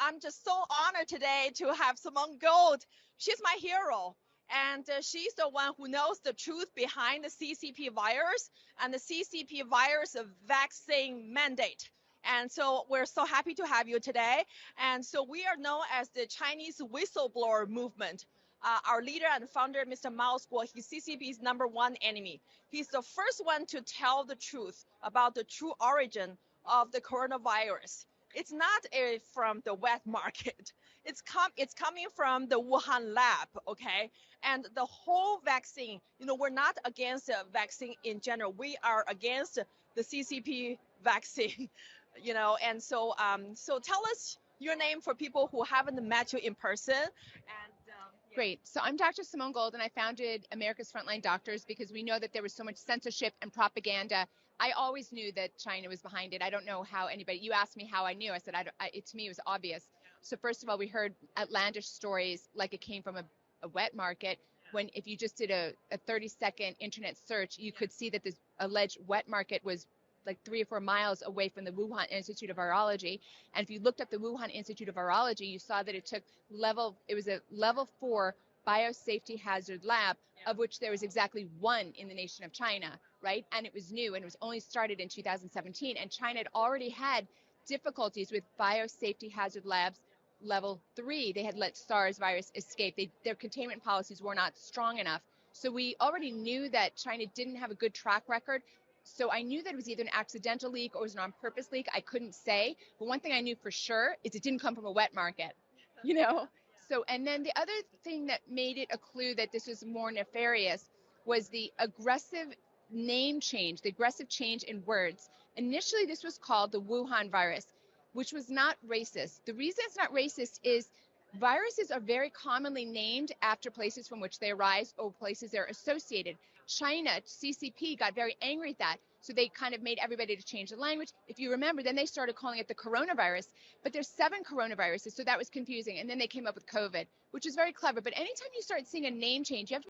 I'm just so honored today to have Simone Gold. She's my hero. And she's the one who knows the truth behind the CCP virus and the CCP virus vaccine mandate. And so we're so happy to have you today. And so we are known as the Chinese whistleblower movement. Our leader and founder, Mr. Mao Guo, he's CCP's #1 enemy. He's the first one to tell the truth about the true origin of the coronavirus. It's not from the wet market. It's coming from the Wuhan lab, okay? And the whole vaccine, we're not against the vaccine in general. We are against the CCP vaccine, And so, so tell us your name for people who haven't met you in person. And Great. So I'm Dr. Simone Gold, and I founded America's Frontline Doctors because we know that there was so much censorship and propaganda. I always knew that China was behind it. I don't know how anybody, you asked me how I knew. I said, to me, it was obvious. So first of all, we heard outlandish stories like it came from a wet market, when if you just did a 30-second internet search, you could see that this alleged wet market was like 3 or 4 miles away from the Wuhan Institute of Virology. And if you looked up the Wuhan Institute of Virology, you saw that it was a level 4 biosafety hazard lab, of which there was exactly one in the nation of China, right? And it was new, and it was only started in 2017. And China had already had difficulties with biosafety hazard labs level 3. They had let SARS virus escape. Their containment policies were not strong enough. So we already knew that China didn't have a good track record. So I knew that it was either an accidental leak or it was an on-purpose leak. I couldn't say. But one thing I knew for sure is it didn't come from a wet market, So, and then the other thing that made it a clue that this was more nefarious was the aggressive name change, the aggressive change in words. Initially, this was called the Wuhan virus, which was not racist. The reason it's not racist is viruses are very commonly named after places from which they arise or places they're associated. China, CCP, got very angry at that. So they kind of made everybody to change the language. If you remember, then they started calling it the coronavirus. But there's 7 coronaviruses, so that was confusing. And then they came up with COVID, which is very clever. But anytime you start seeing a name change, you have to